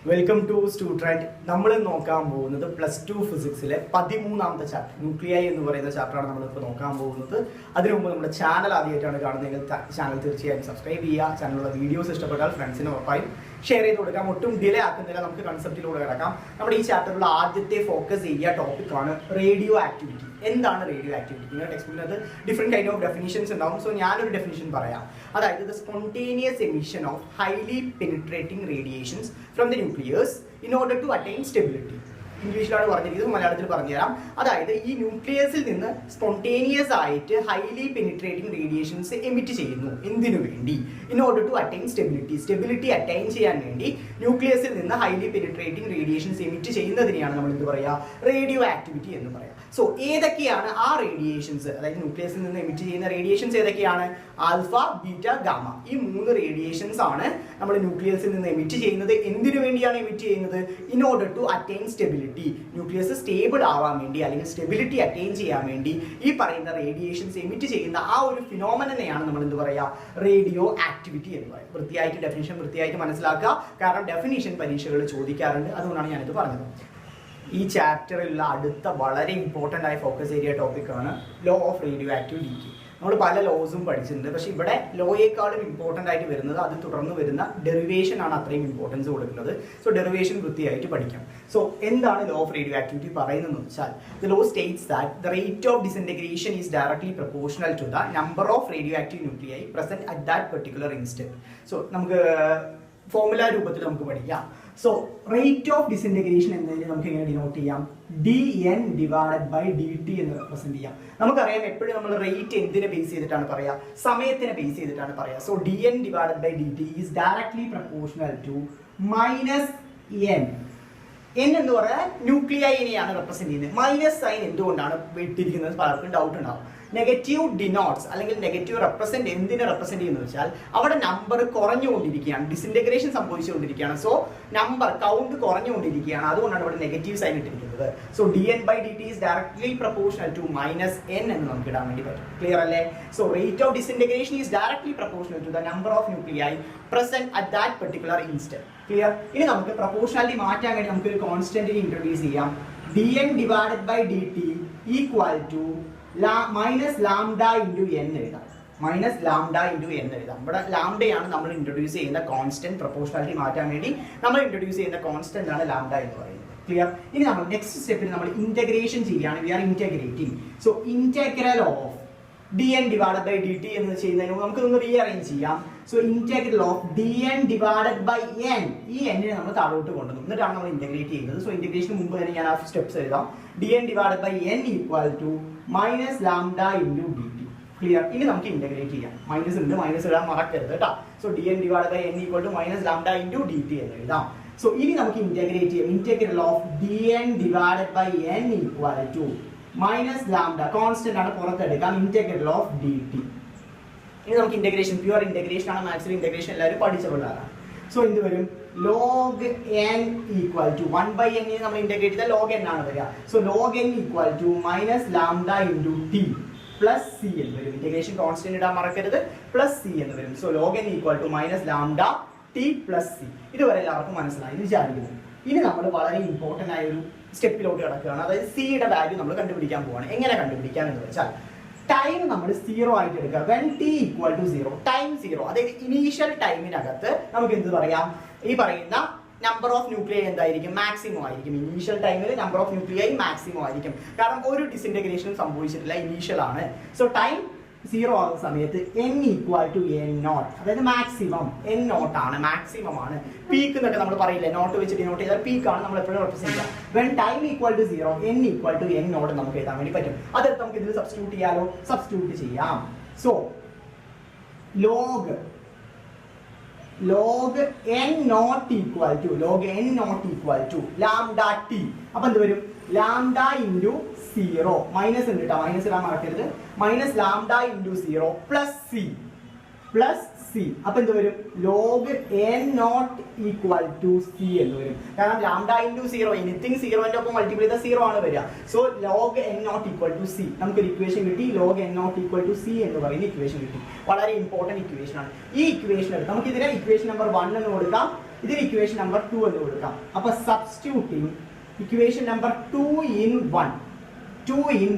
Welcome to student. നമ്മൾ നോക്കാൻ പോകുന്നത് +2 ഫിസിക്സിലെ 13ാമത്തെ ചാപ്റ്റർ ന്യൂക്ലിയൈ എന്ന് പറയുന്ന ചാപ്റ്ററാണ് നമ്മളിപ്പോൾ നോക്കാൻ പോകുന്നത്. അതിനു മുമ്പ് നമ്മുടെ ചാനൽ ആദ്യമായിട്ടാണ് കാണുന്നതെങ്കിൽ ചാനൽ തീർച്ചയായും സബ്സ്ക്രൈബ് ചെയ്യുക. ചാനലിലുള്ള വീഡിയോസ് ഇഷ്ടപ്പെട്ടാൽ ഫ്രണ്ട്സിന് ഉറപ്പായും ഷെയർ ചെയ്ത് കൊടുക്കാം. ഒട്ടും ഡിലേ ആക്കുന്നില്ല, നമുക്ക് കൺസെപ്റ്റിലൂടെ കിടക്കാം. നമ്മുടെ ഈ ചാപ്റ്ററിലുള്ള ആദ്യത്തെ ഫോക്കസ് ചെയ്യുക ടോപ്പിക്കാണ് റേഡിയോ ആക്ടിവിറ്റി. എന്താണ് റേഡിയോ ആക്ടിവിറ്റി? നിങ്ങളുടെ ടെക്സ്റ്റിനകത്ത് ഡിഫറെന്റ് കൈൻഡ് ഓഫ് ഡെഫിനിഷൻസ് ഉണ്ടാവും. സോ ഞാനൊരു ഡെഫിനിഷൻ പറയാം. അതായത് the spontaneous emission of highly penetrating radiations from the nucleus in order to attain stability. ഇംഗ്ലീഷിലാണ് പറഞ്ഞിരിക്കുന്നത്, മലയാളത്തിൽ പറഞ്ഞുതരാം. അതായത് ഈ ന്യൂക്ലിയസിൽ നിന്ന് സ്പോണ്ടേനിയസ് ആയിട്ട് ഹൈലി പെനിട്രേറ്റിംഗ് റേഡിയേഷൻസ് എമിറ്റ് ചെയ്യുന്നു. എന്തിനു വേണ്ടി? In order to attain stability attain ചെയ്യാൻ വേണ്ടി ന്യൂക്ലിയസിൽ നിന്ന് ഹൈലി പെനിട്രേറ്റിംഗ് റേഡിയേഷൻസ് എമിറ്റ് ചെയ്യുന്നതിനെയാണ് നമ്മൾ എന്ത് പറയുക? റേഡിയോ ആക്ടിവിറ്റി എന്ന് പറയാം. സോ ഏതൊക്കെയാണ് ആ റേഡിയേഷൻസ്? അതായത് ന്യൂക്ലിയസിൽ നിന്ന് എമിറ്റ് ചെയ്യുന്ന റേഡിയേഷൻസ് ഏതൊക്കെയാണ്? Alpha, beta, gamma. ഈ 3 റേഡിയേഷൻസ് ആണ് നമ്മൾ ന്യൂക്ലിയസിൽ നിന്ന് എമിറ്റ് ചെയ്യുന്നത്. എന്തിനു വേണ്ടിയാണ് എമിറ്റ് ചെയ്യുന്നത്? In order to attain stability. Nucleus stable ആവാൻ വേണ്ടി അല്ലെങ്കിൽ സ്റ്റെബിലിറ്റി അറ്റൈൻ ചെയ്യാൻ വേണ്ടി ഈ പറയുന്ന റേഡിയേഷൻസ് എമിറ്റ് ചെയ്യുന്ന ആ ഒരു ഫിനോമിനനെയാണ് നമ്മൾ എന്ത് പറയുക? റേഡിയോ ആക്ടിവിറ്റി എന്ന് പറയുന്നത്. വൃത്തിയായിട്ട് മനസ്സിലാക്കുക. കാരണം ഡെഫിനിഷൻ പരീക്ഷകൾ ചോദിക്കാറുണ്ട്, അതുകൊണ്ടാണ് ഞാനിത് പറഞ്ഞത്. ഈ ചാപ്റ്ററിലുള്ള അടുത്ത വളരെ ഇമ്പോർട്ടൻ്റ് ആയ ഫോക്കസ് ഏരിയ ടോപ്പിക്കാണ് ലോ ഓഫ് റേഡിയോ ആക്ടിവിറ്റി. നമ്മൾ പല ലോസും പഠിച്ചിട്ടുണ്ട്, പക്ഷേ ഇവിടെ ലോയേക്കാളും ഇമ്പോർട്ടൻ്റ് ആയിട്ട് വരുന്നത് അത് തുടർന്ന് വരുന്ന ഡെറിവേഷൻ ആണ് അത്രയും ഇമ്പോർട്ടൻസ് കൊടുക്കുന്നത്. സോ ഡെറിവേഷൻ വൃത്തിയായിട്ട് പഠിക്കാം. സോ എന്താണ് ലോ ഓഫ് റേഡിയോ ആക്ടിവിറ്റി പറയുന്നതെന്ന് വെച്ചാൽ, the law states that the rate of disintegration is directly proportional to the number of radioactive nuclei present at that particular instant. So നമുക്ക് formula രൂപത്തിൽ നമുക്ക് പഠിക്കാം. So rate of disintegration എന്നതിന് നമുക്ക് എങ്ങനെ denote ചെയ്യാം? dN ഡിവൈഡഡ് ബൈ dt എന്ന് represent ചെയ്യാം. നമുക്കറിയാം എപ്പോഴും നമ്മൾ റേറ്റ് എന്തിനെ ബേസ് ചെയ്തിട്ടാണ് പറയുക? സമയത്തിനെ ബേസ് ചെയ്തിട്ടാണ് പറയുക. So dN divided by dt is directly proportional to -n. n എന്ന് പറയാൻ ന്യൂക്ലിയൈനെയാണ് റെപ്രസെന്റ് ചെയ്യുന്നത്. മൈനസ് സൈൻ എന്തുകൊണ്ടാണ് ഇട്ടിരിക്കുന്നത്? പലർക്കും ഡൗട്ട് ഉണ്ടാവും. നെഗറ്റീവ് ഡിനോട്ട്സ് അല്ലെങ്കിൽ നെഗറ്റീവ് റെപ്രസെന്റ് എന്തിനെ റെപ്രസെന്റ് ചെയ്യുന്നത് വെച്ചാൽ അവിടെ നമ്പർ കുറഞ്ഞുകൊണ്ടിരിക്കുകയാണ്, ഡിസിൻറ്റഗ്രേഷൻ സംഭവിച്ചുകൊണ്ടിരിക്കുകയാണ്. സോ നമ്പർ കൗണ്ട് കുറഞ്ഞുകൊണ്ടിരിക്കുകയാണ്, അതുകൊണ്ടാണ് ഇവിടെ നെഗറ്റീവ് സൈൻ ഇട്ടിരിക്കുന്നത്. So dN by dt is directly proportional to -n എന്ന് നമുക്ക് ഇടാൻ വേണ്ടി പറ്റും. ക്ലിയർ അല്ലേ? So rate of disintegration is directly proportional to the number of nuclei present at that particular instant. Clear? ഇനി നമുക്ക് പ്രൊപ്പോർഷണാലിറ്റി മാറ്റാൻ വേണ്ടി നമുക്ക് ഒരു കോൺസ്റ്റന്റിനെ ഇൻട്രൊഡ്യൂസ് ചെയ്യാം. dN divided by dt equal to -λ into n എഴുതാം. -λ into n എഴുതാം. ഇവിടെ ലാംഡയാണ് നമ്മൾ ഇൻട്രൊഡ്യൂസ് ചെയ്യുന്ന കോൺസ്റ്റന്റ്. പ്രൊപ്പോർഷണാലിറ്റി മാറ്റാൻ വേണ്ടി നമ്മൾ ഇൻട്രൊഡ്യൂസ് ചെയ്യുന്ന കോൺസ്റ്റന്റ് ആണ് ലാംഡ എന്ന് പറയുന്നത്. ക്ലിയർ? ഇനി നമ്മൾ നെക്സ്റ്റ് സ്റ്റെപ്പിൽ നമ്മൾ ഇന്റഗ്രേഷൻ ചെയ്യുകയാണ്. We are integrating. So integral of dN divided by dt എന്ന് ചെയ്യുന്നതിന് നമുക്ക് ഒന്ന് റീഅറേഞ്ച് ചെയ്യാം. So integral of dN divided by n, ഈ n നെ നമ്മൾ താഴോട്ട് കൊണ്ടുവന്നു, എന്നിട്ടാണ് നമ്മൾ ഇന്റഗ്രേറ്റ് ചെയ്യുന്നത്. സോ ഇന്റഗ്രേഷന് മുമ്പ് തന്നെ ഞാൻ ആ സ്റ്റെപ്സ് എഴുതാം. dN divided by n equal to -λ into dt. Clear? ഇനി നമുക്ക് ഇന്റഗ്രേറ്റ് ചെയ്യാം. മൈനസ് ഉണ്ട്, മൈനസ് ഇടാൻ മറക്കരുത് കേട്ടോ. So dN divided by n equal to -λ into dt എന്ന് എഴുതാം. സോ ഇനി നമുക്ക് ഇന്റഗ്രേറ്റ് ചെയ്യാം. Integral of dN divided by n equal to -λ, constant ആണ്, പുറത്തെടുക്കാം. Integral of dt. ഇനി നമുക്ക് ഇന്റഗ്രേഷൻ, പ്യുവർ ഇന്റഗ്രേഷൻ ആണ്, മാത്സിൽ ഇന്റഗ്രേഷൻ എല്ലാവരും പഠിച്ച പിള്ളേരാണ്. സോ എന്ത് വരും? log n equal to 1/n നമ്മൾ ഇന്റഗ്രേറ്റ് ചെയ്താൽ log n ആണ് വരിക. So log n equal to -λ into t plus c എന്ന് വരും. ഇന്റഗ്രേഷൻ കോൺസ്റ്റന്റ് ഇടാൻ മറക്കരുത്, പ്ലസ് c എന്ന് വരും. So log n equal to -λ t plus c. ഇതുവരെ എല്ലാവർക്കും മനസ്സിലായി എന്ന് വിചാരിക്കുന്നു. ഇനി നമ്മൾ വളരെ ഇമ്പോർട്ടന്റ് ആയ ഒരു സ്റ്റെപ്പിലോട്ട് കിടക്കുകയാണ്. അതായത് സിയുടെ വാല്യൂ നമ്മൾ കണ്ടുപിടിക്കാൻ പോവാണ്. എങ്ങനെ കണ്ടുപിടിക്കാൻ എന്ന് വെച്ചാൽ, ടൈം നമ്മൾ 0 ആയിട്ട് എടുക്കുക. When t equal to 0, time 0, അതായത് ഇനീഷ്യൽ ടൈമിനകത്ത് നമുക്ക് എന്ത് പറയാം? ഈ പറയുന്ന നമ്പർ ഓഫ് ന്യൂക്ലിയൈ എന്തായിരിക്കും? മാക്സിമം ആയിരിക്കും. ഇനീഷ്യൽ ടൈമിൽ നമ്പർ ഓഫ് ന്യൂക്ലിയൈ മാക്സിമം ആയിരിക്കും. കാരണം ഒരു ഡിസിൻറ്റഗ്രേഷനും സംഭവിച്ചിട്ടില്ല, ഇനീഷ്യൽ ആണ്. സോ ടൈം 0 ആകുന്ന സമയത്ത് n ഈക്വൽ ടു n0, അതായത് മാക്സിമം n0 ആണ്, മാക്സിമം ആണ്. പീക്ക് എന്നൊക്കെ നമ്മൾ പറയില്ലേ, നോട്ട് വെച്ച് ഡിനോട്ട് ചെയ്താൽ പീക്ക് ആണ് നമ്മൾ എപ്പോഴും റെപ്രസെന്റ് ചെയ്യുക. When time equal to 0, n equal to n0 നമുക്ക് എഴുതാൻ വേണ്ടി പറ്റും. അതെടുത്ത് നമുക്ക് ഇതിൽ സബ്സ്റ്റിറ്റ്യൂട്ട് ചെയ്യാലോ? സബ്സ്റ്റിറ്റ്യൂട്ട് ചെയ്യാം. So log n not equal to lambda t. അപ്പൊ എന്ത് വരും? lambda into 0, മൈനസ് ഉണ്ട് കേട്ടോ, മൈനസ് ഇടാൻ മറക്കരുത്. -λ into 0 പ്ലസ് c. അപ്പൊ എന്ത് വരും? log n not equal to c എന്ന് വരും. കാരണം lambda into 0, എനിത്തിങ് 0ന്റെ ഒപ്പം മൾട്ടിപ്ലൈ ചെയ്താൽ 0 ആണ് വരിക. So log n not equal to c, നമുക്കൊരു ഇക്വേഷൻ കിട്ടി. log n not equal to c എന്ന് പറയുന്ന ഇക്വേഷൻ കിട്ടി. വളരെ ഇമ്പോർട്ടന്റ് ഇക്വേഷൻ ആണ്. ഈ ഇക്വേഷൻ എടുത്ത് നമുക്ക് ഇതിനെ ഇക്വേഷൻ നമ്പർ 1 എന്ന് കൊടുക്കാം. ഇതിന് ഇക്വേഷൻ നമ്പർ 2 എന്ന് കൊടുക്കാം. അപ്പൊ സബ്സ്റ്റിറ്റ്യൂട്ടിങ് ഇക്വേഷൻ നമ്പർ 2 in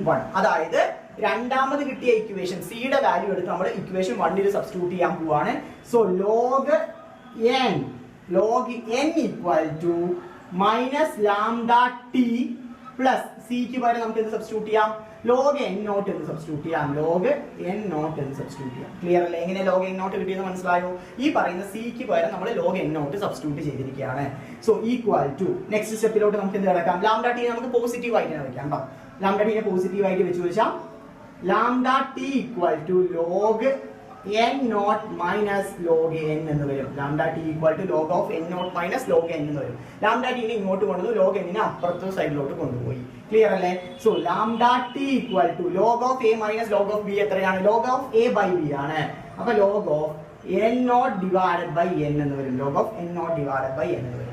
1, അതായത് രണ്ടാമത് കിട്ടിയ ഇക്വേഷൻ സിയുടെ വാല്യൂ എടുത്ത് നമ്മൾ ഇക്വേഷൻ 1 സബ്സ്റ്റിറ്റ്യൂട്ട് ചെയ്യാൻ പോവാണ്. So log n equal to minus lambda t plus സിക്ക് പകരം നമുക്ക് എന്ത് സബ്സ്റ്റിറ്റ്യൂട്ട് ചെയ്യാം? ലോഗ് n നോട്ട് എന്ന് സബ്സ്റ്റിറ്റ്യൂട്ട് ചെയ്യാം. ക്ലിയർ അല്ലേ? എങ്ങനെ ലോഗ് n നോട്ട് കിട്ടിയെന്ന് മനസ്സിലായോ? ഈ പറയുന്ന സിക്ക് പകരം നമ്മൾ ലോഗ് n നോട്ട് സബ്സ്റ്റിറ്റ്യൂട്ട് ചെയ്തിരിക്കുകയാണ്. സോ ഈക്വൽ ടു നെക്സ്റ്റ് സ്റ്റെപ്പിലോട്ട് നമുക്ക് എന്ത് കിടക്കാം? ലാംഡ ടി നമുക്ക് പോസിറ്റീവ് ആയിട്ട് തന്നെ വെക്കാം. ലാംഡ ടീനെ പോസിറ്റീവ് ആയിട്ട് വെച്ച് വെച്ചാൽ lambda t equal to log n naught minus log n എന്ന് വരും. Lambda t equal to log of n naught minus log n എന്ന് വരും. ലാംഡ ടീനെ ഇങ്ങോട്ട് കൊണ്ടുവന്നു, ലോഗ് n നെ അപ്പുറത്തെ സൈഡിലോട്ട് കൊണ്ടുപോയി. ക്ലിയർ അല്ലേ? So lambda t equal to log of a minus log of b എത്രയാണ്? Log of a by b ആണ്. അപ്പൊ log of n naught divided by n എന്ന് വരും. Log of n naught divided by n എന്ന് വരും.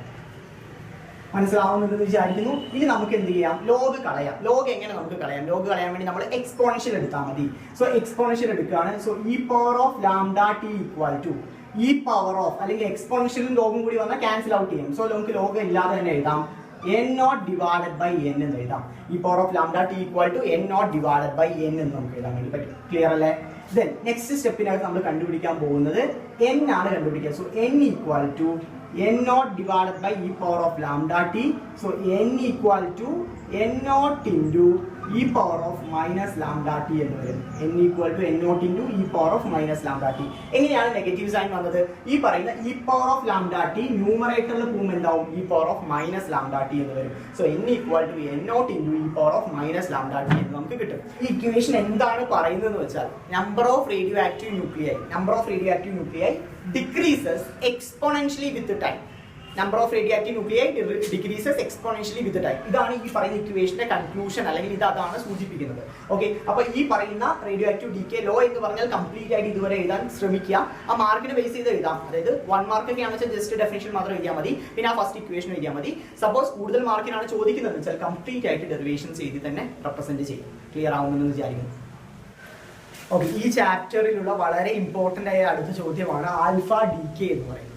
മനസ്സിലാവുന്നുണ്ടെന്ന് വിചാരിക്കുന്നു. ഇനി നമുക്ക് എന്ത് ചെയ്യാം? ലോഗ് കളയാം. ലോഗ് എങ്ങനെ നമുക്ക് കളയാം? ലോഗ് കളയാൻ വേണ്ടി നമ്മൾ എക്സ്പോണൻഷ്യൽ എടുത്താൽ മതി. സോ എക്സ്പോണൻഷ്യൽ എടുക്കുകയാണ്. So e power of lambda t equal to e power of, അല്ലെങ്കിൽ എക്സ്പോണൻഷ്യലും ലോഗും കൂടി വന്നാൽ ക്യാൻസൽ ഔട്ട് ചെയ്യും. സോ നമുക്ക് ലോഗ് ഇല്ലാതെ തന്നെ എഴുതാം. n naught divided by n എന്ന് എഴുതാം. E power of lambda t equal to n naught divided by n എന്ന് നമുക്ക് എഴുതാൻ വേണ്ടി പറ്റും. ക്ലിയർ അല്ലേ? ദെൻ നെക്സ്റ്റ് സ്റ്റെപ്പിനകത്ത് നമ്മൾ കണ്ടുപിടിക്കാൻ പോകുന്നത് n ആണ് കണ്ടുപിടിക്കുക. So n equal to n naught divided by e power of lambda t. So n equal to n naught into e power of minus lambda t എന്ന് വരും. n equal to n naught into e power of minus lambda t. എങ്ങനെയാണ് negative sign വന്നത്? ഈ പറയുന്ന e power of lambda t ന്യൂമറേറ്ററിൽ പോകുമ്പോൾ എന്താവും? e power of minus lambda t എന്ന് വരും. So n equal to n naught into e power of minus lambda t എന്ന് നമുക്ക് കിട്ടും. ഈ ഇക്വേഷൻ എന്താണ് പറയുന്നതെന്ന് വെച്ചാൽ number of radioactive nuclei decreases exponentially with the time. Number of radioactive nuclei decreases exponentially with the time. ഇതാണ് ഈ പറയുന്ന ഇക്വേഷന്റെ കൺക്ലൂഷൻ, അല്ലെങ്കിൽ ഇതാണ് സൂചിപ്പിക്കുന്നത്. ഓക്കെ, അപ്പൊ ഈ പറയുന്ന റേഡിയോ ആക്റ്റീവ് ഡീകേ ലോ എന്ന് പറഞ്ഞാൽ കംപ്ലീറ്റ് ആയിട്ട് ഇതുവരെ എഴുതാൻ ശ്രമിക്കുക. ആ മാർക്കിനെ ബേസ് ചെയ്ത് എഴുതാം. അതായത് 1 മാർക്ക് ഒക്കെ ആണെന്ന് വെച്ചാൽ ജസ്റ്റ് ഡെഫിനിഷൻ മാത്രം എഴുതിയാൽ മതി. പിന്നെ ആ ഫസ്റ്റ് ഇക്വേഷൻ എഴുതിയാൽ മതി. സപ്പോസ് കൂടുതൽ മാർക്കിനാണ് ചോദിക്കുന്നത് വെച്ചാൽ കംപ്ലീറ്റ് ആയിട്ട് ഡെറിവേഷൻസ് എഴുതി തന്നെ റെപ്രസെന്റ് ചെയ്യും. ക്ലിയർ ആവുമെന്ന് വിചാരിക്കുന്നു. ഓക്കെ, ഈ ചാപ്റ്ററിലുള്ള വളരെ ഇമ്പോർട്ടൻ്റ് ആയ അടുത്ത ചോദ്യമാണ് ആൽഫ ഡീകേ എന്ന് പറയുന്നത്.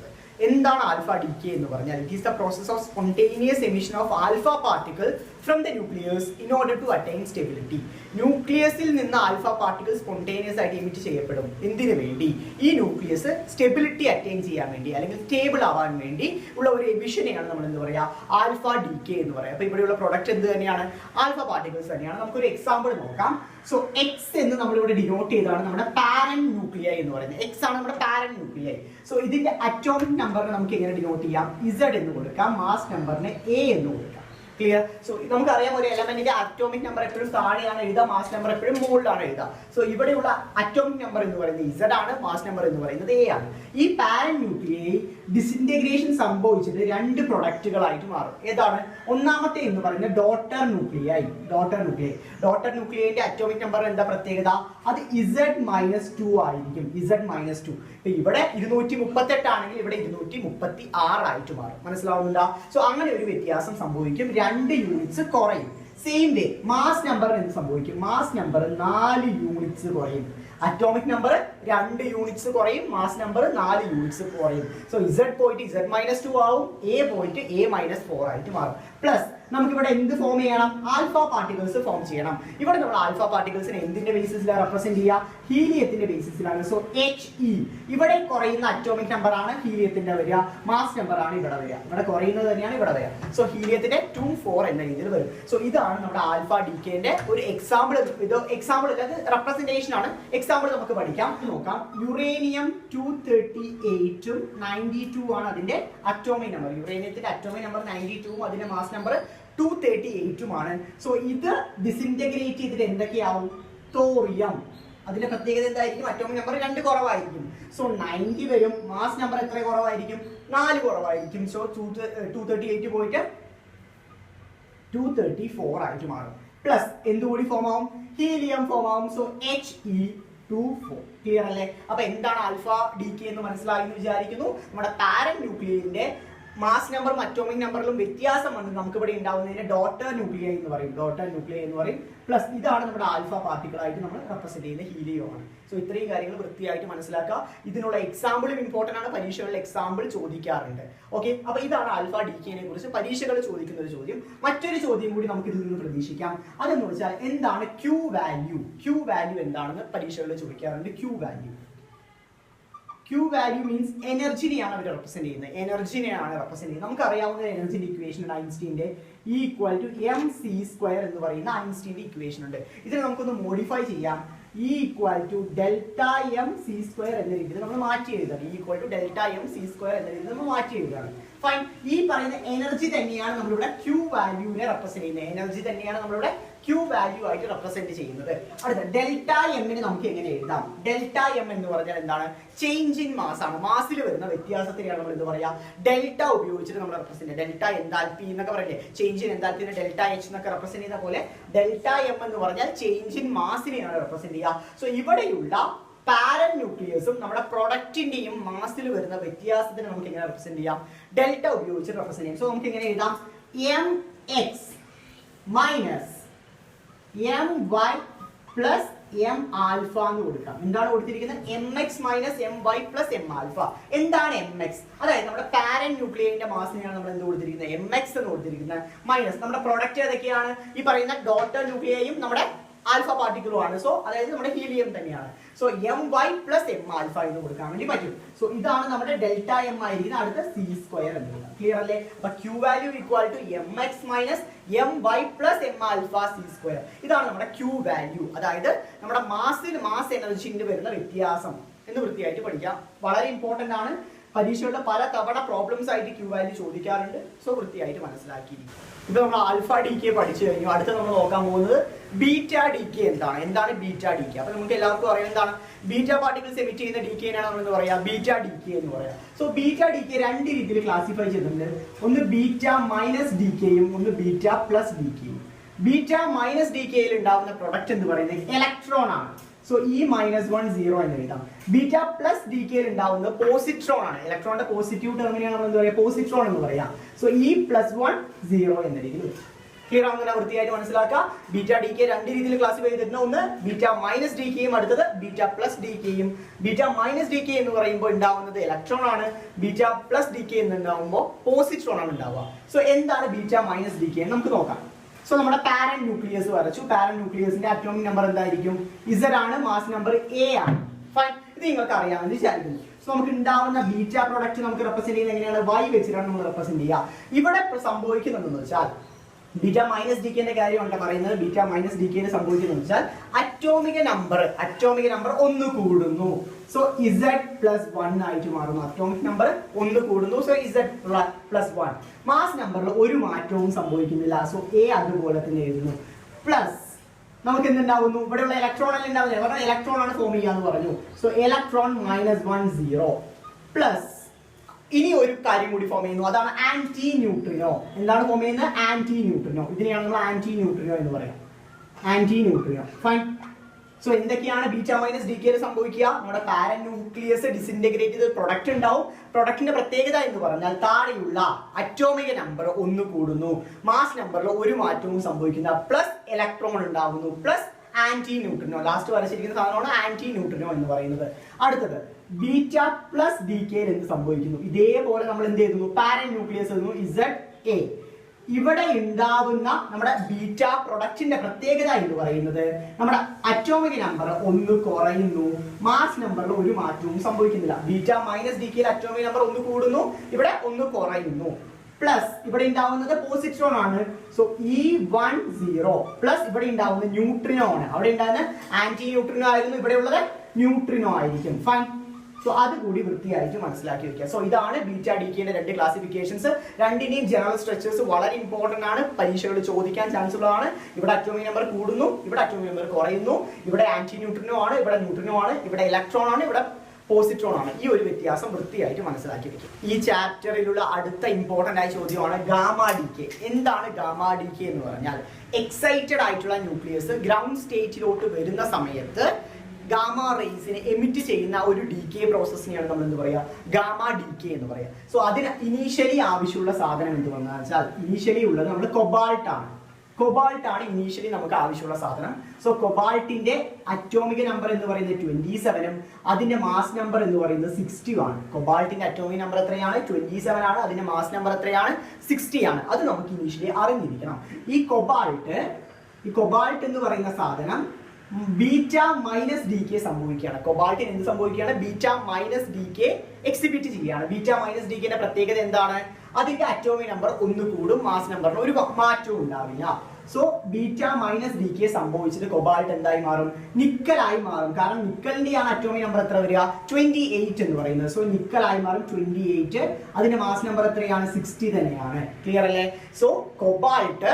എന്താണ് ആൽഫ ഡീകേ എന്ന് പറഞ്ഞാൽ? It is the process of spontaneous emission of alpha particle from the nucleus in order to attain stability. ന്യൂക്ലിയസിൽ നിന്ന് ആൽഫ പാർട്ടിക്കിൾ സ്പോണ്ടേനിയസ് ആയിട്ട് എമിറ്റ് ചെയ്യപ്പെടും. എന്തിനു വേണ്ടി? ഈ ന്യൂക്ലിയസ് സ്റ്റെബിലിറ്റി അറ്റൈൻ ചെയ്യാൻ വേണ്ടി, അല്ലെങ്കിൽ സ്റ്റേബിൾ ആവാൻ വേണ്ടി ഉള്ള ഒരു എമിഷനെയാണ് നമ്മൾ എന്ത് പറയുക? ആൽഫ ഡീകേ എന്ന് പറയുക. അപ്പൊ ഇവിടെയുള്ള പ്രൊഡക്റ്റ് എന്ത് തന്നെയാണ്? ആൽഫ പാർട്ടിക്കിൾസ് തന്നെയാണ്. നമുക്കൊരു എക്സാമ്പിൾ നോക്കാം. സോ എക്സ് എന്ന് നമ്മളിവിടെ ഡിനോട്ട് ചെയ്താണ് നമ്മുടെ പാരന്റ് ന്യൂക്ലിയൈ എന്ന് പറയുന്നത്. എക്സ് ആണ് നമ്മുടെ പാരന്റ് ന്യൂക്ലിയൈ. സോ ഇതിന്റെ അറ്റോമിക് നമ്പറിനെ നമുക്ക് എങ്ങനെ ഡിനോട്ട് ചെയ്യാം? ഇസഡ് എന്ന് കൊടുക്കാം. മാസ് നമ്പറിനെ എ എന്ന് കൊടുക്കാം. ക്ലിയർ? സോ നമുക്കറിയാം ഒരു എലമെന്റിന്റെ അറ്റോമിക് നമ്പർ എപ്പോഴും താഴെയാണ് എഴുതുക, മാസ് നമ്പർ എപ്പോഴും മുകളിലാണ് എഴുതുക. സോ ഇവിടെയുള്ള അറ്റോമിക് നമ്പർ എന്ന് പറയുന്നത് ഇസഡ് ആണ്, മാസ് നമ്പർ എന്ന് പറയുന്നത് എ ആണ്. ഈ പാരന്റ് ന്യൂക്ലിയൈ ഡിസിന്റഗ്രേഷൻ സംഭവിച്ചിട്ട് 2 പ്രൊഡക്റ്റുകളായിട്ട് മാറും. ഏതാണ്? ഒന്നാമത്തെ എന്ന് പറയുന്നത് ഡോട്ടർ ന്യൂക്ലിയൈ. ഡോട്ടർ ന്യൂക്ലിയൈന്റെ അറ്റോമിക് നമ്പർ എന്താ പ്രത്യേകത? അത് Z-2 ആയിരിക്കും. Z-2. ഇവിടെ 238 ആണെങ്കിൽ ഇവിടെ 236 ആയിട്ട് മാറും. മനസ്സിലാവുന്നുണ്ടോ? സോ അങ്ങനെ ഒരു വ്യത്യാസം സംഭവിക്കും. 2 യൂണിറ്റ്സ് കുറയും. സെയിം വേ മാസ് നമ്പറിന് എന്ത് സംഭവിക്കും? മാസ് നമ്പർ 4 യൂണിറ്റ്സ് കുറയും. അറ്റോമിക് നമ്പർ 2 യൂണിറ്റ്സ് കുറയും, മാസ് നമ്പർ 4 യൂണിറ്റ്സ് കുറയും. സോ Z പോയിട്ട് Z-2 ആവും, A പോയിട്ട് A-4 ആയിട്ട് മാറും. പ്ലസ് നമുക്കിവിടെ എന്ത് ഫോം ചെയ്യണം? ആൽഫ പാർട്ടിക്കിൾസ് ഫോം ചെയ്യണം. ഇവിടെ നമ്മൾ ആൽഫ പാർട്ടിക്കിൾസിനെ എന്തിന്റെ ബേസിസിലാണ് റെപ്രസെന്റ് ചെയ്യുക? ഹീലിയത്തിന്റെ ബേസിസിലാണ്. സോ He ഇവിടെ കുറയുന്ന അറ്റോമിക് നമ്പർ ആണ് ഹീലിയത്തിന്റെ വരിക, മാസ് നമ്പർ ആണ് ഇവിടെ വരിക. ഇവിടെ കുറയുന്നത് തന്നെയാണ് ഇവിടെ വരിക. സോ ഹീലിയത്തിന്റെ 2, 4 എന്ന രീതിയിൽ വരും. സോ ഇതാണ് നമ്മുടെ ആൽഫ ഡീകേന്റെ ഒരു എക്സാമ്പിൾ. ഇത് എക്സാമ്പിൾ അല്ല, ഇത് റെപ്രസെന്റേഷൻ ആണ്. എക്സാമ്പിൾ നമുക്ക് പഠിക്കാം. നോക്കാം. യുറേനിയം 238 ഉം 92 ആണ് അതിന്റെ അറ്റോമിക് നമ്പർ. യുറേനിയത്തിന്റെ അറ്റോമിക് നമ്പർ 92 ഉം അതിന്റെ മാസ് നമ്പർ 238 ഉമാണ്. സോ ഇത് ഡിസിന്റഗ്രേറ്റ് ചെയ്തിട്ട് എന്തൊക്കെയാവും? തോറിയം. അതിന്റെ പ്രത്യേകത എന്തായിരിക്കും? അറ്റോമിക് നമ്പർ 2 കുറവായിരിക്കും. സോ 90 വരും. മാസ് നമ്പർ എത്ര കുറവായിരിക്കും? 4 കുറവായിരിക്കും. സോ 238 പോയിട്ട് 234 ആയിട്ട് മാറും. പ്ലസ് എന്തുകൂടി ഫോം ആവും? ഹീലിയം ഫോം ആവും. So He24. ക്ലിയർ അല്ലേ? അപ്പൊ എന്താണ് ആൽഫ ഡീകേ എന്ന് മനസ്സിലായി എന്ന് വിചാരിക്കുന്നു. നമ്മുടെ പാരന്റ് ന്യൂക്ലിയറിന്റെ മാസ് നമ്പറും അറ്റോമിക് നമ്പറിലും വ്യത്യാസം വന്ന് നമുക്ക് ഇവിടെ ഉണ്ടാവുന്നതിനെ ഡോട്ടർ ന്യൂക്ലിയൈ എന്ന് പറയും. ഡോട്ടർ ന്യൂക്ലിയൈ എന്ന് പറയും. പ്ലസ് ഇതാണ് നമ്മുടെ ആൽഫ പാർട്ടിക്കിൾ ആയിട്ട് നമ്മൾ റെപ്രസെന്റ് ചെയ്യുന്ന ഹീലിയം ആണ്. സോ ഇത്രയും കാര്യങ്ങൾ വൃത്തിയായിട്ട് മനസ്സിലാക്കുക. ഇതിനുള്ള എക്സാമ്പിളും ഇമ്പോർട്ടന്റ് ആണ്. പരീക്ഷകളിൽ എക്സാമ്പിൾ ചോദിക്കാറുണ്ട്. ഓക്കെ, അപ്പൊ ഇതാണ് ആൽഫ ഡികെനെ കുറിച്ച് പരീക്ഷകൾ ചോദിക്കുന്ന ഒരു ചോദ്യം. മറ്റൊരു ചോദ്യം കൂടി നമുക്ക് ഇതിൽ നിന്ന് പ്രതീക്ഷിക്കാം. അതെന്ന് വെച്ചാൽ എന്താണ് ക്യൂ വാല്യൂ? ക്യൂ വാല്യൂ എന്താണെന്ന് പരീക്ഷകളിൽ ചോദിക്കാറുണ്ട്. ക്യൂ വാല്യൂ മീൻസ് എനർജിനെയാണ് അവർ റെപ്രസെന്റ് ചെയ്യുന്നത്. എനർജിനെയാണ് റെപ്രസെന്റ് ചെയ്യുന്നത്. നമുക്ക് അറിയാവുന്ന എനർജിന്റെ ഇക്വേഷൻ ഐൻസ്റ്റീന്റെ E=mc² എന്ന് പറയുന്ന ഐൻസ്റ്റീന്റെ ഇക്വേഷൻ ഉണ്ട്. ഇതിനെ നമുക്കൊന്ന് മോഡിഫൈ ചെയ്യാം. E=Δmc² എന്ന രീതിയിൽ നമ്മൾ മാറ്റി എഴുതാണ്. E=Δmc² എന്ന രീതിയിൽ നമ്മൾ മാറ്റി എഴുതാണ്. ഫൈൻ. ഈ പറയുന്ന എനർജി തന്നെയാണ് നമ്മളിവിടെ ക്യൂ വാല്യൂവിനെ റെപ്രസെന്റ് ചെയ്യുന്നത്. എനർജി തന്നെയാണ് നമ്മളിവിടെ ക്യൂ വാല്യൂ ആയിട്ട് റെപ്രസെന്റ് ചെയ്യുന്നത്. അടുത്ത ഡെൽറ്റ എമ്മിന് നമുക്ക് എങ്ങനെ എഴുതാം? ഡെൽറ്റ എം എന്ന് പറഞ്ഞാൽ എന്താണ്? ചേഞ്ച് ഇൻ മാസ് ആണ്. മാസിൽ വരുന്ന വ്യത്യാസത്തിനെയാണ് നമ്മൾ എന്ത് പറയാ? ഡെൽറ്റ ഉപയോഗിച്ചിട്ട് നമ്മൾ റെപ്രസെന്റ് ചെയ്യുക. ഡെൽറ്റ എൻതാൽപ്പി എന്നൊക്കെ പറയില്ലേ? ചേഞ്ച് ഇൻ എൻതാൽപ്പിനെ ഡെൽറ്റ എച്ച് എന്നൊക്കെ റെപ്രസെന്റ് ചെയ്യുന്ന പോലെ ഡെൽറ്റ എം എന്ന് പറഞ്ഞാൽ ചേഞ്ച് ഇൻ മാസിനെയാണ് റെപ്രസെന്റ് ചെയ്യുക. സോ ഇവിടെയുള്ള പാരന്റ് ന്യൂക്ലിയസും നമ്മുടെ പ്രൊഡക്റ്റിന്റെയും മാസിൽ വരുന്ന വ്യത്യാസത്തിന് നമുക്ക് എങ്ങനെ റെപ്രസെന്റ് ചെയ്യാം? ഡെൽറ്റ ഉപയോഗിച്ച് റെപ്രസെന്റ് ചെയ്യാം. സോ നമുക്ക് എങ്ങനെ എഴുതാം? M X minus M Y plus M alpha എന്ന് കൊടുക്കാം. എന്താണ് കൊടുത്തിരിക്കുന്നത്? M X minus M Y plus M alpha. എന്താണ് എം എക്സ്? അതായത് നമ്മുടെ പാരന്റ് ന്യൂക്ലിയൈന്റെ മാസിനെയാണ് നമ്മൾ എന്ത് കൊടുത്തിരിക്കുന്നത്? എം എക്സ് എന്ന് കൊടുത്തിരിക്കുന്നത്. മൈനസ് നമ്മുടെ പ്രൊഡക്റ്റ് ഏതൊക്കെയാണ്? ഈ പറയുന്ന ഡോട്ടർ ന്യൂക്ലിയയും നമ്മുടെ ആൽഫ പാർട്ടിക്കിളും ആണ്. സോ അതായത് നമ്മുടെ ഹീലിയം തന്നെയാണ്. So M Y plus M alpha എന്ന് കൊടുക്കാൻ വേണ്ടി പറ്റും. സോ ഇതാണ് നമ്മുടെ ഡെൽറ്റ എം ആയിരിക്കുന്നത്. അടുത്ത c² എന്ന്. ക്ലിയർ അല്ലേ? അപ്പൊ Q value equal to M X minus M Y plus M alpha c². ഇതാണ് നമ്മുടെ ക്യൂ വാല്യൂ. അതായത് നമ്മുടെ മാസ് എനർജിന്റെ വരുന്ന വ്യത്യാസം എന്ന് വൃത്തിയായിട്ട് പഠിക്കാം. വളരെ ഇമ്പോർട്ടന്റ് ആണ്. പരീക്ഷകളുടെ പല തവണ പ്രോബ്ലംസ് ആയിട്ട് ക്യൂ വാല്യൂ ചോദിക്കാറുണ്ട്. സോ വൃത്തിയായിട്ട് മനസ്സിലാക്കിയിരിക്കും. ഇപ്പൊ നമ്മൾ ആൽഫ ഡികെ പഠിച്ചു കഴിഞ്ഞു. അടുത്ത നമ്മൾ നോക്കാൻ പോകുന്നത് ബീറ്റ ഡികെ എന്താണ്? എന്താണ് ബീറ്റ ഡികെ? അപ്പൊ നമുക്ക് എല്ലാവർക്കും അറിയാം എന്താണ് ബീറ്റ പാർട്ടിക്കിൾസ് എമിറ്റ് ചെയ്യുന്ന ഡികെയാണ് നമ്മൾ എന്ന് പറയാ ബീറ്റ ഡികെ എന്ന് പറയാം. സോ ബീറ്റ ഡികെ രണ്ട് രീതിയിൽ ക്ലാസിഫൈ ചെയ്തിട്ടുണ്ട്. ഒന്ന് ബീറ്റ മൈനസ് ഡികെയും ഒന്ന് ബീറ്റ പ്ലസ് ഡികെയും. ബീറ്റ മൈനസ് ഡികെയിൽ ഉണ്ടാവുന്ന പ്രൊഡക്റ്റ് എന്ന് പറയുന്നത് ഇലക്ട്രോൺ ആണ്. സോ E-1 0 എന്ന് എഴുതാം. ബീറ്റ പ്ലസ് ഡികെയിൽ ഉണ്ടാവുന്നത് പോസിട്രോൺ ആണ്. ഇലക്ട്രോണിന്റെ പോസിറ്റീവ് ടെർമിനെയാണ് നമ്മൾ എന്ത് പറയാ? പോസിട്രോൺ എന്ന് പറയാം. സോ E+1 0 എന്ന രീതിയിൽ വരും. ക്ലിയർ ആവുന്ന വൃത്തിയായിട്ട് മനസ്സിലാക്കുക. ബീറ്റ ഡികെ രണ്ട് രീതിയിൽ ക്ലാസിഫൈ ചെയ്തിട്ടുണ്ട്. ഒന്ന് ബീറ്റ മൈനസ് ഡികെയും അടുത്തത് ബീറ്റ പ്ലസ് ഡികെയും. ബീറ്റ മൈനസ് ഡികെ എന്ന് പറയുമ്പോൾ ഉണ്ടാവുന്നത് ഇലക്ട്രോൺ ആണ്. ബീറ്റ പ്ലസ് ഡികെ എന്ന് ഉണ്ടാവുമ്പോൾ പോസിട്രോൺ ആണ് ഉണ്ടാവുക. സോ എന്താണ് ബീറ്റ മൈനസ് ഡികെ നമുക്ക് നോക്കാം. സോ നമ്മുടെ പാരന്റ് ന്യൂക്ലിയസ് വരച്ചു. പാരന്റ് ന്യൂക്ലിയസിന്റെ അറ്റോമിക് നമ്പർ എന്തായിരിക്കും? Z ആണ്. മാസ് നമ്പർ A ആണ്. ഫൈൻ. ഇത് നിങ്ങൾക്ക് അറിയാമെന്ന് വിചാരിക്കുന്നു. സോ നമുക്ക് ഉണ്ടാവുന്ന ബീറ്റ പ്രോഡക്റ്റ് നമുക്ക് റെപ്രസെന്റ് ചെയ്യുന്നത് എങ്ങനെയാണ്? Y വെച്ചിട്ടാണ് നമ്മൾ റെപ്രസെന്റ് ചെയ്യുക. ഇവിടെ സംഭവിക്കുന്നതെന്ന് വെച്ചാൽ ബീറ്റ മൈനസ് ഡികെന്റെ കാര്യമാണ് പറയുന്നത്. ബീറ്റ മൈനസ് ഡികെന് സംഭവിക്കുന്നത് വെച്ചാൽ അറ്റോമിക നമ്പർ ഒന്ന് കൂടുന്നു. സോ Z+1 ആയിട്ട് മാറുന്നു. അറ്റോമിക് നമ്പർ ഒന്ന് കൂടുന്നു. So Z+1. മാസ് നമ്പറിൽ ഒരു മാറ്റവും സംഭവിക്കുന്നില്ല. സോ A അതുപോലെ തന്നെ എഴുതുന്നു. പ്ലസ് നമുക്ക് എന്തുണ്ടാവുന്നു? ഇവിടെയുള്ള ഇലക്ട്രോൺ അല്ല ഉണ്ടാവുന്നത്. പറഞ്ഞാൽ ഇലക്ട്രോൺ ആണ് ഫോം ചെയ്യാന്ന് പറഞ്ഞു. സോ ഇലക്ട്രോൺ -1 0 പ്ലസ് ഇനി ഒരു കാര്യം കൂടി ഫോം ചെയ്യുന്നു. അതാണ് ആന്റി ന്യൂട്രിനോ. എന്താണ് ഫോം ചെയ്യുന്നത്? Antineutrino. ഇതിനെയാണ് നമ്മൾ ആന്റി ന്യൂട്രിനോ എന്ന് പറയാം. Antineutrino. ഫൈൻ. സോ എന്തൊക്കെയാണ് ബീറ്റ മൈനസ് ഡികെയിൽ സംഭവിക്കുക? നമ്മുടെ പാരന്റ് ന്യൂക്ലിയസ് ഡിസിന്റഗ്രേറ്റ് ചെയ്ത് പ്രൊഡക്റ്റ് ഉണ്ടാവും. പ്രൊഡക്റ്റിന്റെ പ്രത്യേകത എന്ന് പറഞ്ഞാൽ താഴെയുള്ള അറ്റോമിക നമ്പർ ഒന്ന് കൂടുന്നു. മാസ് നമ്പറിൽ ഒരു മാറ്റവും സംഭവിക്കുന്ന പ്ലസ് ഇലക്ട്രോൺ ഉണ്ടാവുന്നു. Plus antineutrino. ലാസ്റ്റ് വരച്ചിരിക്കുന്ന സാധനമാണ് ആന്റി ന്യൂട്രിനോ എന്ന് പറയുന്നത്. അടുത്തത് ബീറ്റ പ്ലസ് ഡികെയിൽ എന്ത് സംഭവിക്കുന്നു? ഇതേപോലെ നമ്മൾ എന്ത് ചെയ്യുന്നു? Parent nucleus ZA. ഇവിടെ ഉണ്ടാവുന്ന നമ്മുടെ ബീറ്റ പ്രൊഡക്റ്റിന്റെ പ്രത്യേകത എന്ന് പറയുന്നത് നമ്മുടെ അറ്റോമിക് നമ്പർ ഒന്ന് കുറയുന്നു. മാസ് നമ്പറിൽ ഒരു മാറ്റവും സംഭവിക്കുന്നില്ല. ബീറ്റ മൈനസ് ഡികെയിൽ അറ്റോമിക് നമ്പർ ഒന്ന് കൂടുന്നു. ഇവിടെ ഒന്ന് കുറയുന്നു. പ്ലസ് ഇവിടെ ഉണ്ടാവുന്നത് പോസിട്രോൺ ആണ്. സോ E1 0 പ്ലസ് ഇവിടെ ഉണ്ടാവുന്നത് ന്യൂട്രിനോ ആണ്. അവിടെ ഉണ്ടാകുന്ന ആന്റി ന്യൂട്രിനോ ആയിരുന്നു. ഇവിടെ ഉള്ളത് ന്യൂട്രിനോ ആയിരിക്കും. ഫൈൻ. സോ അതുകൂടി വൃത്തിയായിട്ട് മനസ്സിലാക്കി വെക്കുക. സോ ഇതാണ് ബീറ്റ ഡികെയുടെ രണ്ട് ക്ലാസിഫിക്കേഷൻസ്. രണ്ടിന്റെയും ജനറൽ സ്ട്രക്ചേഴ്സ് വളരെ ഇമ്പോർട്ടന്റ് ആണ്. പരീക്ഷകൾ ചോദിക്കാൻ ചാൻസ് ഉള്ളതാണ്. ഇവിടെ അറ്റോമിക് നമ്പർ കൂടുന്നു. ഇവിടെ അറ്റോമിക് നമ്പർ കുറയുന്നു. ഇവിടെ ആന്റി ന്യൂട്രിനോ ആണ്. ഇവിടെ ന്യൂട്രിനോ ആണ്. ഇവിടെ ഇലക്ട്രോൺ ആണ്. ഇവിടെ പോസിട്രോൺ ആണ്. ഈ ഒരു വ്യത്യാസം വൃത്തിയായിട്ട് മനസ്സിലാക്കി വെക്കും. ഈ ചാപ്റ്ററിലുള്ള അടുത്ത ഇമ്പോർട്ടന്റ് ആയ ചോദ്യമാണ് ഗാമ ഡികെ. എന്താണ് ഗാമ ഡികെ എന്ന് പറഞ്ഞാൽ? എക്സൈറ്റഡ് ആയിട്ടുള്ള ന്യൂക്ലിയസ് ഗ്രൗണ്ട് സ്റ്റേറ്റിലോട്ട് വരുന്ന സമയത്ത് ഗാമ റേസിനെ എമിറ്റ് ചെയ്യുന്ന ഒരു ഡീകേ പ്രോസസ്സിനെയാണ് നമ്മൾ എന്ത് പറയുക, ഗാമ ഡീകേ എന്ന് പറയുക. സോ അതിന് ഇനീഷ്യലി ആവശ്യമുള്ള സാധനം എന്ത് വന്നു വെച്ചാൽ ഇനീഷ്യലി ഉള്ളത് നമ്മൾ കൊബാൾട്ട് ആണ്. കൊബാൾട്ട് ആണ് ഇനീഷ്യലി നമുക്ക് ആവശ്യമുള്ള സാധനം. സോ കൊബാൾട്ടിന്റെ അറ്റോമിക് നമ്പർ എന്ന് പറയുന്നത് 27ഉം അതിന്റെ മാസ് നമ്പർ എന്ന് പറയുന്നത് 60 ആണ്. കൊബാൾട്ടിന്റെ അറ്റോമിക് നമ്പർ എത്രയാണ്? 27 ആണ്. അതിന്റെ മാസ് നമ്പർ എത്രയാണ്? 60 ആണ്. അത് നമുക്ക് ഇനീഷ്യലി അറിഞ്ഞിരിക്കണം. ഈ കൊബാൾട്ട് എന്ന് പറയുന്ന സാധനം ബീറ്റ മൈനസ് ഡി കെ സംഭവിക്കുകയാണ്. കൊബാൾട്ടിന് എന്ത് സംഭവിക്കുകയാണ്? Beta minus decay exhibit ചെയ്യുകയാണ്. ബീറ്റ മൈനസ് ഡി കെന്റെ പ്രത്യേകത എന്താണ്? അതിന്റെ അറ്റോമിക് നമ്പർ ഒന്ന് കൂടും, മാസ് നമ്പറിന് ഒരു മാറ്റവും ഉണ്ടാവില്ല. So beta minus decay സംഭവിച്ചിട്ട് കൊബാൾട്ട് എന്തായി മാറും? നിക്കലായി മാറും. കാരണം നിക്കലിന്റെയാണ് അറ്റോമിക് നമ്പർ എത്ര വരിക? 28 എന്ന് പറയുന്നത്. സോ നിക്കലായി മാറും 28. അതിന്റെ മാസ് നമ്പർ എത്രയാണ്? 60 തന്നെയാണ്. ക്ലിയർ അല്ലേ? So cobalt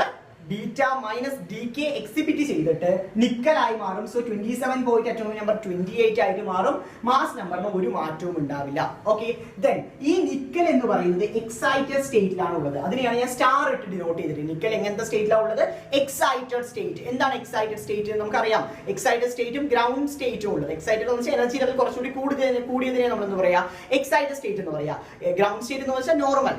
beta minus decay exhibit ചെയ്തിട്ട് നിക്കലായി മാറും. സോ 27 പോയിട്ട് അറ്റോമിക് നമ്പർ 28 ആയിട്ട് മാറും. മാസ് നമ്പറിന് ഒരു മാറ്റവും ഉണ്ടാവില്ല. ഓക്കെ, ദെൻ ഈ നിക്കൽ എന്ന് പറയുന്നത് എക്സൈറ്റഡ് സ്റ്റേറ്റിലാണ് ഉള്ളത്. അതിനെയാണ് ഞാൻ സ്റ്റാർ ഇട്ട് ഡിനോട്ട് ചെയ്തിട്ട്. നിക്കൽ എങ്ങനത്തെ സ്റ്റേറ്റിലാണ് ഉള്ളത്? Excited state. എന്താണ് എക്സൈറ്റഡ് സ്റ്റേറ്റ്? നമുക്കറിയാം എക്സൈറ്റഡ് സ്റ്റേറ്റും ഗ്രൗണ്ട് സ്റ്റേറ്റും ഉള്ളത്. എക്സൈറ്റഡ് എന്ന് വെച്ചാൽ എനർജി ലെവൽ കുറച്ചുകൂടി കൂടിയതിനെ നമ്മൾ എന്ത് പറയാ? എക്സൈറ്റഡ് സ്റ്റേറ്റ് എന്ന് പറയാ. ഗ്രൗണ്ട് സ്റ്റേറ്റ് എന്ന് വെച്ചാൽ നോർമൽ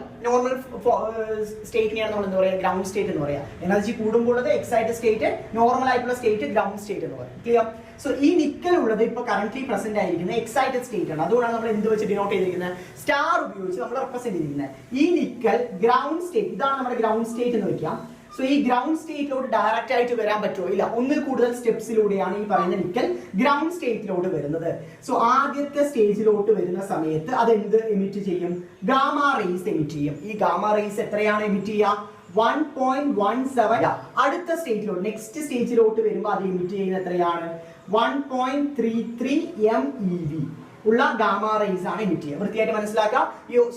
സ്റ്റേറ്റിനെയാണ് നമ്മൾ എന്ത് പറയാ? ഗ്രൗണ്ട് സ്റ്റേറ്റ് എന്ന് പറയാ. എനർജി കൂടുമ്പോൾ എക്സൈറ്റഡ് സ്റ്റേറ്റ്, നോർമൽ ആയിട്ടുള്ള സ്റ്റേറ്റ് ഗ്രൗണ്ട് സ്റ്റേറ്റ് എന്ന് പറയും. ക്ലിയർ? സോ ഈ നിക്കൽ ഉള്ളത് ഇപ്പൊ കറന്റ്ലി പ്രസന്റ് ആയിരിക്കുന്ന എക്സൈറ്റഡ് സ്റ്റേറ്റ് ആണ്. അതുകൊണ്ടാണ് നമ്മൾ എന്ത് വെച്ച് ഡിനോട്ട് ചെയ്തിരിക്കുന്നത്? സ്റ്റാർ ഉപയോഗിച്ച് നമ്മൾ റെപ്രസെന്റ് ചെയ്തിരിക്കുന്നത്. ഈ നിക്കൽ ഗ്രൗണ്ട് സ്റ്റേറ്റ്, ഇതാണ് നമ്മുടെ ഗ്രൗണ്ട് സ്റ്റേറ്റ് എന്ന് വെക്കാം. സോ ഈ ഗ്രൗണ്ട് സ്റ്റേറ്റിലോട്ട് ഡയറക്റ്റ് ആയിട്ട് വരാൻ പറ്റുമോ? ഇല്ല. ഒന്നിൽ കൂടുതൽ സ്റ്റെപ്സിലൂടെയാണ് ഈ പറയുന്ന നിക്കൽ ഗ്രൗണ്ട് സ്റ്റേറ്റിലോട്ട് വരുന്നത്. സോ ആദ്യത്തെ സ്റ്റേജിലോട്ട് വരുന്ന സമയത്ത് അത് എന്ത് എമിറ്റ് ചെയ്യും? ഗാമ റേസ് എമിറ്റ് ചെയ്യും. ഈ ഗാമ റേസ് എത്രയാണ് എമിറ്റ് ചെയ്യുക? 1.17. അടുത്ത സ്റ്റേജിലോട്ട്, നെക്സ്റ്റ് സ്റ്റേജിലോട്ട് വരുമ്പോൾ അത് എമിറ്റ് ചെയ്യുന്ന എത്രയാണ്? 1.33 MeV ഉള്ള ഗാമ റേസ് ആണ് എമിറ്റ് ചെയ്യുക. വൃത്തിയായിട്ട് മനസ്സിലാക്കാം.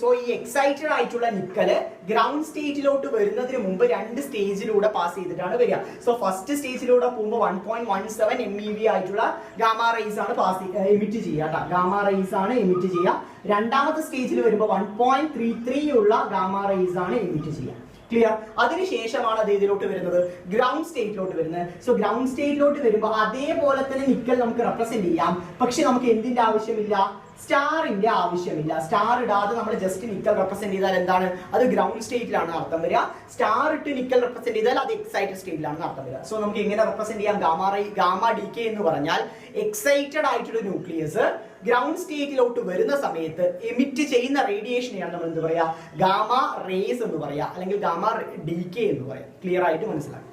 സോ ഈ എക്സൈറ്റഡ് ആയിട്ടുള്ള നിക്കല് ഗ്രൗണ്ട് സ്റ്റേറ്റിലോട്ട് വരുന്നതിന് മുമ്പ് 2 സ്റ്റേജിലൂടെ പാസ് ചെയ്തിട്ടാണ് വരിക. സോ ഫസ്റ്റ് സ്റ്റേജിലൂടെ പോകുമ്പോൾ 1.17 MeV ആയിട്ടുള്ള ഗാമ റേസ് ആണ് എമിറ്റ് ചെയ്യുക. ഗാമ റേസ് ആണ് എമിറ്റ് ചെയ്യുക. രണ്ടാമത്തെ സ്റ്റേജിൽ വരുമ്പോൾ 1.33 ഉള്ള ഗാമ റേസ് ആണ് എമിറ്റ് ചെയ്യുക. ക്ലിയർ? അതിനുശേഷമാണ് അത് ഇതിലോട്ട് വരുന്നത്, ഗ്രൗണ്ട് സ്റ്റേറ്റിലോട്ട് വരുന്നത്. സോ ഗ്രൗണ്ട് സ്റ്റേറ്റിലോട്ട് വരുമ്പോൾ അതേപോലെ തന്നെ നിക്കൽ നമുക്ക് റെപ്രസെന്റ് ചെയ്യാം. പക്ഷെ നമുക്ക് എന്തിന്റെ ആവശ്യമില്ല? സ്റ്റാറിന്റെ ആവശ്യമില്ല. സ്റ്റാർ ഇടാതെ നമ്മൾ ജസ്റ്റ് നിക്കൽ റെപ്രസെന്റ് ചെയ്താൽ എന്താണ്? അത് ഗ്രൗണ്ട് സ്റ്റേറ്റിലാണ് അർത്ഥം വരിക. സ്റ്റാർ ഇട്ട് നിക്കൽ റെപ്രസെന്റ് ചെയ്താൽ അത് എക്സൈറ്റഡ് സ്റ്റേറ്റിലാണ് അർത്ഥം വരിക. സോ നമുക്ക് എങ്ങനെ റെപ്രസെന്റ് ചെയ്യാം? ഗാമ ഡി കെ എന്ന് പറഞ്ഞാൽ എക്സൈറ്റഡ് ആയിട്ടുള്ള ന്യൂക്ലിയസ് ഗ്രൗണ്ട് സ്റ്റേറ്റിലോട്ട് വരുന്ന സമയത്ത് എമിറ്റ് ചെയ്യുന്ന റേഡിയേഷനെയാണ് നമ്മൾ എന്ത് പറയാ? ഗാമ റേസ് എന്ന് പറയാ, അല്ലെങ്കിൽ ഗാമ ഡി കെ എന്ന് പറയാം. ക്ലിയർ ആയിട്ട് മനസ്സിലാക്കാം.